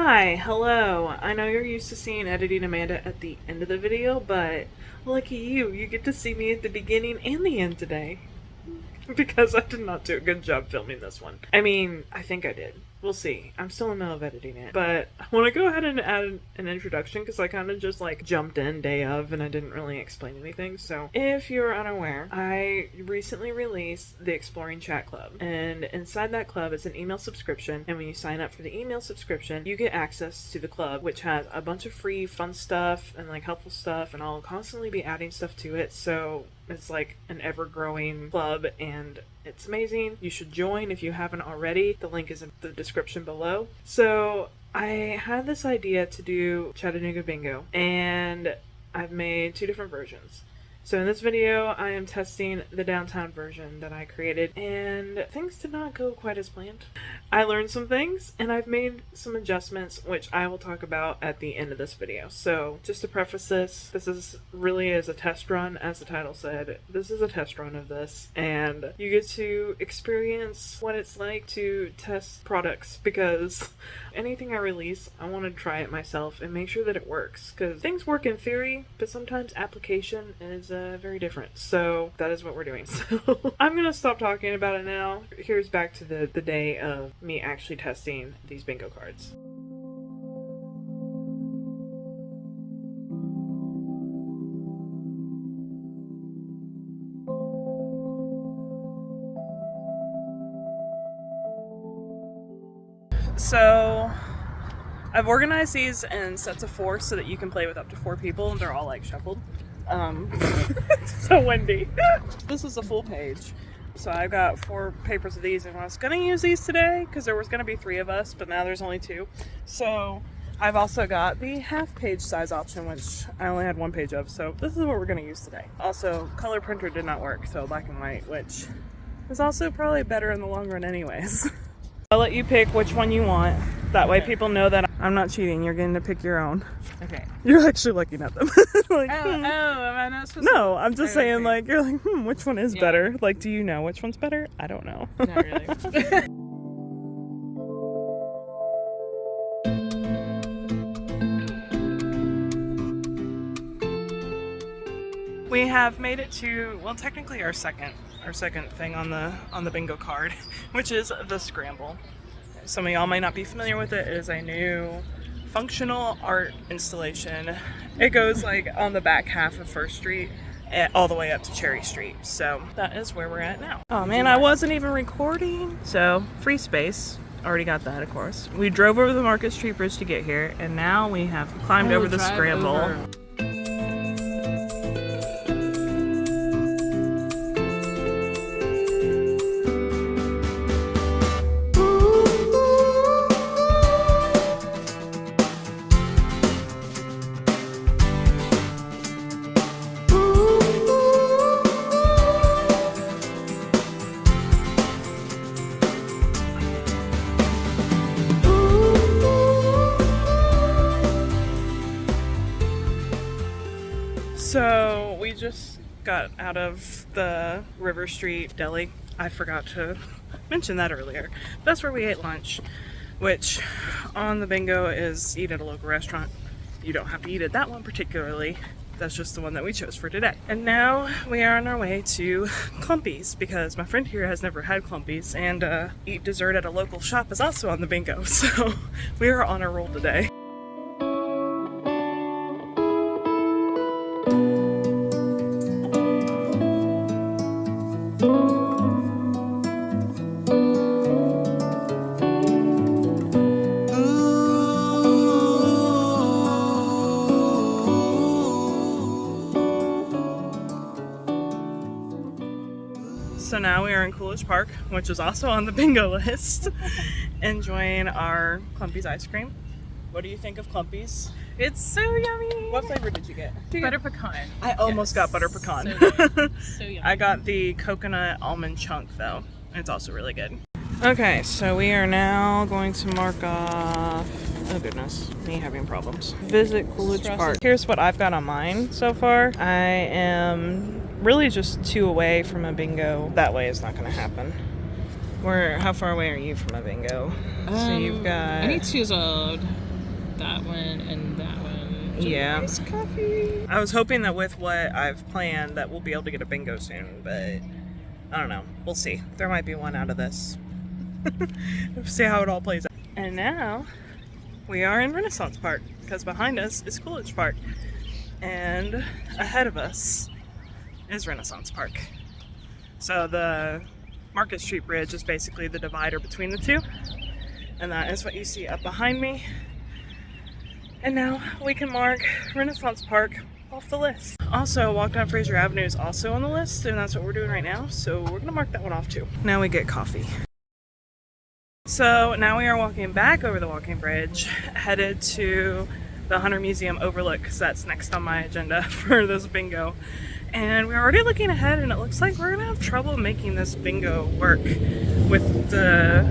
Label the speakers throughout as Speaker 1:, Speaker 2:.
Speaker 1: Hi, hello. I know you're used to seeing Editing Amanda at the end of the video, but lucky you get to see me at the beginning and the end today. Because I did not do a good job filming this one. I mean, I think I did. We'll see. I'm still in the middle of editing it. But I want to go ahead and add an introduction because I kind of just jumped in day of and I didn't really explain anything. So if you're unaware, I recently released the Exploring Chatt Club. And inside that club is an email subscription. And when you sign up for the email subscription, you get access to the club, which has a bunch of free fun stuff and helpful stuff. And I'll constantly be adding stuff to it. So it's an ever-growing club and it's amazing. You should join if you haven't already. The link is in the description below. So I had this idea to do Chattanooga Bingo and I've made two different versions. So in this video, I am testing the downtown version that I created, and things did not go quite as planned. I learned some things, and I've made some adjustments, which I will talk about at the end of this video. So just to preface this is really as a test run, as the title said. This is a test run of this, and you get to experience what it's like to test products, because anything I release, I want to try it myself and make sure that it works, because things work in theory, but sometimes application is very different. So that is what we're doing. So I'm gonna stop talking about it now. Here's back to the day of me actually testing these bingo cards. So I've organized these in sets of 4 so that you can play with up to 4 people, and they're all shuffled. It's so windy. This is a full page. So I've got 4 papers of these, and I was gonna use these today because there was gonna be 3 of us, but now there's only 2. So I've also got the half page size option, which I only had 1 page of, so this is what we're gonna use today. Also, color printer did not work, so black and white, which is also probably better in the long run anyways. I'll let you pick which one you want. That way people know that I'm not cheating. You're getting to pick your own. Okay. You're actually looking at them.
Speaker 2: Am I not supposed to?
Speaker 1: No, I'm just saying, you're which one is better? Do you know which one's better? I don't know.
Speaker 2: Not really.
Speaker 1: We have made it to, well, technically our second thing on the bingo card, which is the Scramble. Some of y'all might not be familiar with it. It is a new functional art installation. It goes on the back half of First Street all the way up to Cherry Street. So that is where we're at now. Oh man, I wasn't even recording. So free space. Already got that, of course. We drove over the Market Street Bridge to get here, and now we have climbed over the Scramble. So we just got out of the River Street Deli. I forgot to mention that earlier. That's where we ate lunch, which on the bingo is eat at a local restaurant. You don't have to eat at that one particularly. That's just the one that we chose for today. And now we are on our way to Clumpies because my friend here has never had Clumpies, and eat dessert at a local shop is also on the bingo. So we are on a roll today. So now we are in Coolidge Park, which is also on the bingo list, enjoying our Clumpies ice cream. What do you think of Clumpies?
Speaker 2: It's so yummy.
Speaker 1: What flavor did you get?
Speaker 2: Butter pecan.
Speaker 1: I almost got butter pecan.
Speaker 2: So good. So yummy.
Speaker 1: I got the coconut almond chunk though. It's also really good. Okay, so we are now going to mark off, oh goodness, me having problems. Visit Coolidge Park. Here's what I've got on mine so far. I am really just 2 away from a bingo. That way is not going to happen. How far away are you from a bingo? So you've got...
Speaker 2: I need 2 as well. that one and that one.
Speaker 1: Yeah.
Speaker 2: Nice coffee.
Speaker 1: I was hoping that with what I've planned that we'll be able to get a bingo soon, but I don't know. We'll see. There might be one out of this. We'll see how it all plays out. And now we are in Renaissance Park because behind us is Coolidge Park and ahead of us is Renaissance Park. So the Market Street Bridge is basically the divider between the two, and that is what you see up behind me. And now we can mark Renaissance Park off the list. Also, Walk Down Fraser Avenue is also on the list, and that's what we're doing right now, so we're gonna mark that one off too. Now we get coffee. So now we are walking back over the walking bridge, headed to the Hunter Museum Overlook, because that's next on my agenda for this bingo. And we're already looking ahead, and it looks like we're gonna have trouble making this bingo work with the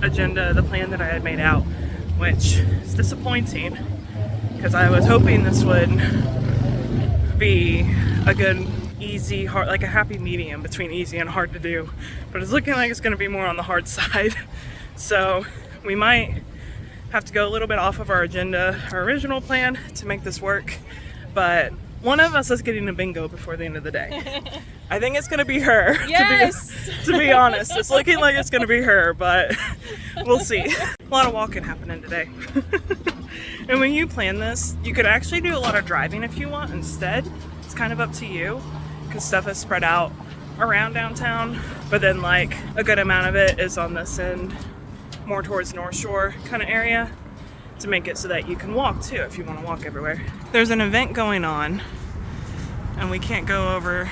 Speaker 1: agenda, the plan that I had made out, which is disappointing, because I was hoping this would be a good, easy, hard, like a happy medium between easy and hard to do. But it's looking like it's gonna be more on the hard side. So we might have to go a little bit off of our agenda, our original plan, to make this work. But one of us is getting a bingo before the end of the day. I think it's gonna be her.
Speaker 2: Yes!
Speaker 1: To be honest, it's looking like it's gonna be her, but we'll see. A lot of walking happening today. And when you plan this, you could actually do a lot of driving if you want instead. It's kind of up to you, because stuff is spread out around downtown, but then like a good amount of it is on this end, more towards North Shore kind of area, to make it so that you can walk too if you want to walk everywhere. There's an event going on, and we can't go over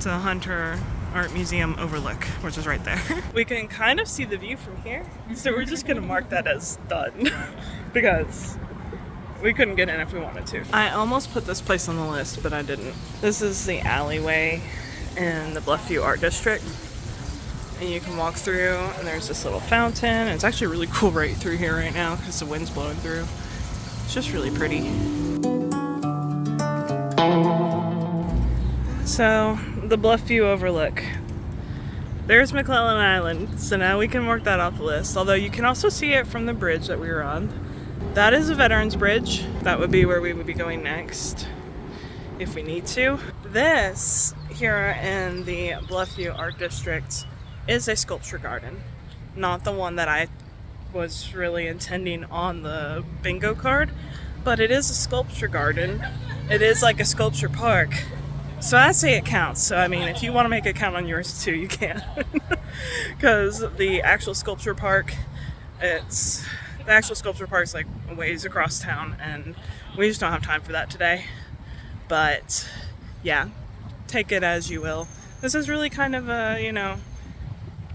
Speaker 1: to the Hunter Art Museum Overlook, which is right there. We can kind of see the view from here, so we're just gonna mark that as done because we couldn't get in if we wanted to. I almost put this place on the list, but I didn't. This is the alleyway in the Bluffview Art District, and you can walk through, and there's this little fountain, and it's actually really cool right through here right now because the wind's blowing through. It's just really pretty. So, the Bluffview Overlook. There's McClellan Island, so now we can mark that off the list, although you can also see it from the bridge that we were on. That is a Veterans Bridge. That would be where we would be going next if we need to. This here in the Bluffview Art District is a sculpture garden, not the one that I was really intending on the bingo card, but it is a sculpture garden. It is like a sculpture park. So I say it counts. So I mean, if you want to make it count on yours too, you can. Because the actual sculpture park, it's like a ways across town, and we just don't have time for that today. But yeah, take it as you will. This is really kind of a, you know,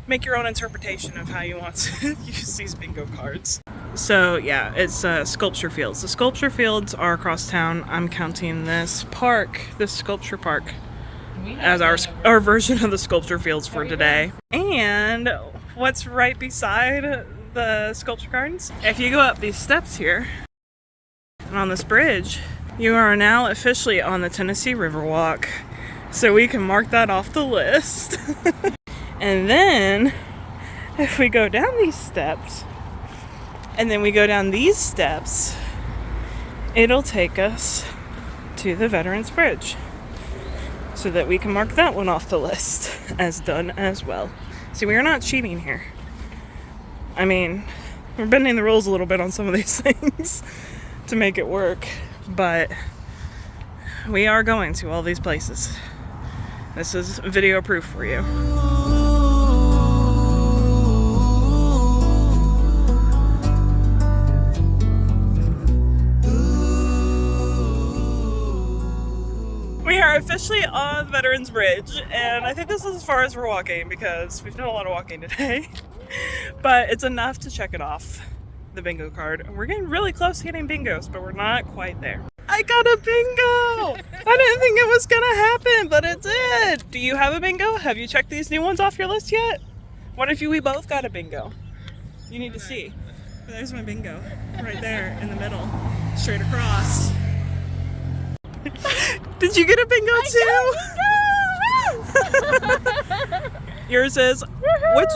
Speaker 1: make your own interpretation of how you want to use these bingo cards. So yeah, it's sculpture fields. The sculpture fields are across town. I'm counting this park, this sculpture park, as our version of the sculpture fields for today. And what's right beside the sculpture gardens? If you go up these steps here and on this bridge, you are now officially on the Tennessee Riverwalk. So we can mark that off the list. And then if we go down these steps, and then we go down these steps, it'll take us to the Veterans Bridge, so that we can mark that one off the list as done as well. See, we are not cheating here. I mean, we're bending the rules a little bit on some of these things to make it work, but we are going to all these places. This is video proof for you. We are officially on Veterans Bridge, and I think this is as far as we're walking because we've done a lot of walking today. But it's enough to check it off, the bingo card. We're getting really close to getting bingos, but we're not quite there. I got a bingo! I didn't think it was gonna happen, but it did! Do you have a bingo? Have you checked these new ones off your list yet? What if we both got a bingo? You need to see. There's my bingo, right there in the middle, straight across. Did you get a bingo too? Yours is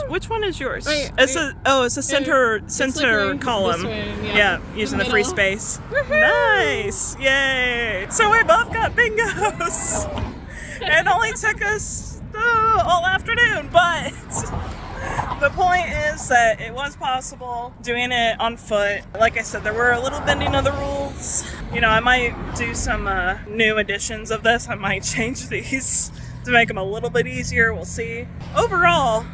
Speaker 1: which one is yours?
Speaker 2: Wait,
Speaker 1: it's
Speaker 2: wait.
Speaker 1: a center
Speaker 2: like
Speaker 1: column.
Speaker 2: this one,
Speaker 1: Yeah, using the free
Speaker 2: middle.
Speaker 1: space. Nice, yay! So we both got bingos. It only took us all afternoon, but the point is that it was possible doing it on foot. Like I said, there were a little bending of the rules. You know, I might do some new editions of this. I might change these to make them a little bit easier. We'll see. Overall,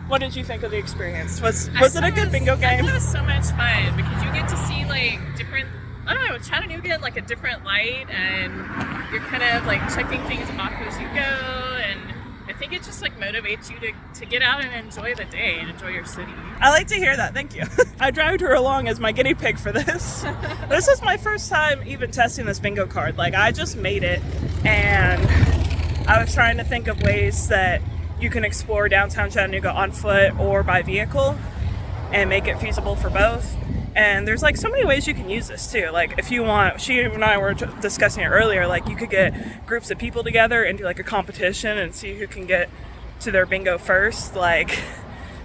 Speaker 1: what did you think of the experience? Was it a good bingo
Speaker 2: I
Speaker 1: game?
Speaker 2: thought it was so much fun because you get to see like different, I don't know, Chattanooga in like a different light, and you're kind of like checking things off as you go, and I think it just like motivates you to get out and enjoy the day and enjoy your city.
Speaker 1: I like to hear that, thank you. I dragged her along as my guinea pig for this. This is my first time even testing this bingo card. Like, I just made it, and I was trying to think of ways that you can explore downtown Chattanooga on foot or by vehicle and make it feasible for both. And there's like so many ways you can use this too. Like, if you want, she and I were discussing it earlier, like you could get groups of people together and do like a competition and see who can get to their bingo first. Like,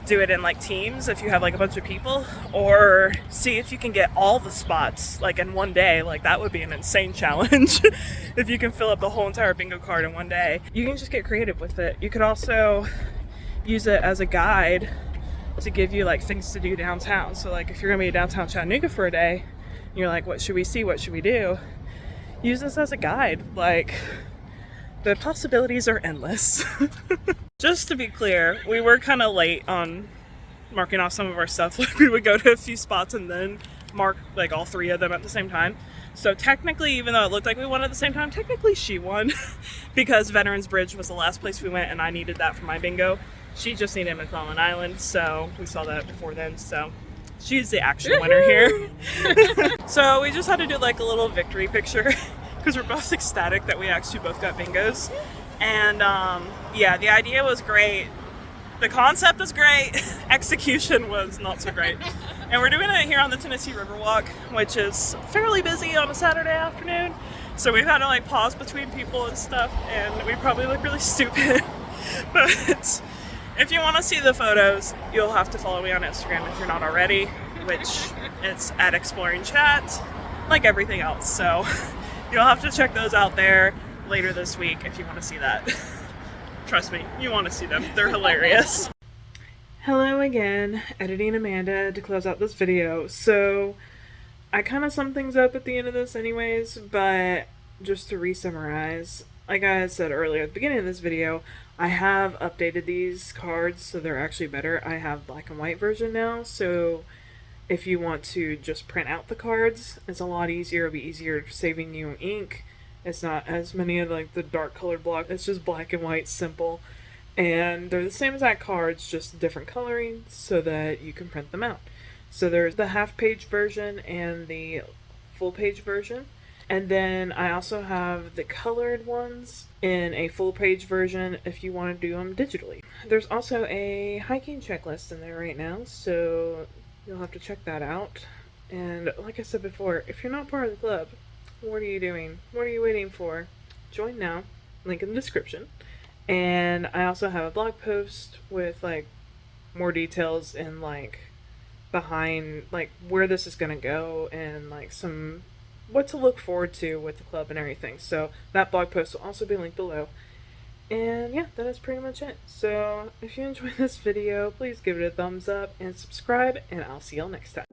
Speaker 1: do it in like teams if you have like a bunch of people, or see if you can get all the spots like in one day. Like, that would be an insane challenge. If you can fill up the whole entire bingo card in one day. You can just get creative with it. You could also use it as a guide to give you like things to do downtown. So like, if you're gonna be downtown Chattanooga for a day, you're like, what should we see, what should we do? Use this as a guide. Like, the possibilities are endless. Just to be clear, we were kind of late on marking off some of our stuff. Like, we would go to a few spots and then mark like all three of them at the same time. So technically, even though it looked like we won at the same time, technically she won because Veterans Bridge was the last place we went and I needed that for my bingo. She just needed McClellan Island, so we saw that before then. So she's the actual winner here. So we just had to do like a little victory picture because we're both ecstatic that we actually both got bingos. And yeah, the idea was great. The concept was great. Execution was not so great. And we're doing it here on the Tennessee Riverwalk, which is fairly busy on a Saturday afternoon. So we've had to like pause between people and stuff, and we probably look really stupid. But if you want to see the photos, you'll have to follow me on Instagram if you're not already, which it's at Exploring Chat, like everything else. So you'll have to check those out there later this week if you want to see that. Trust me, you want to see them. They're hilarious. Hello again, Editing Amanda to close out this video. So I kind of summed things up at the end of this anyways, but just to re-summarize, like I said earlier at the beginning of this video, I have updated these cards so they're actually better. I have black and white version now, so if you want to just print out the cards, it's a lot easier. It'll be easier saving you ink. It's not as many of like the dark colored block. It's just black and white, simple. And they're the same exact cards, just different coloring so that you can print them out. So there's the half page version and the full page version. And then I also have the colored ones in a full page version if you want to do them digitally. There's also a hiking checklist in there right now, so you'll have to check that out. And like I said before, if you're not part of the club, what are you doing? What are you waiting for? Join now. Link in the description. And I also have a blog post with like more details and like behind like where this is gonna go and like some what to look forward to with the club and everything. So that blog post will also be linked below. And yeah, that is pretty much it. So if you enjoyed this video, please give it a thumbs up and subscribe, and I'll see y'all next time.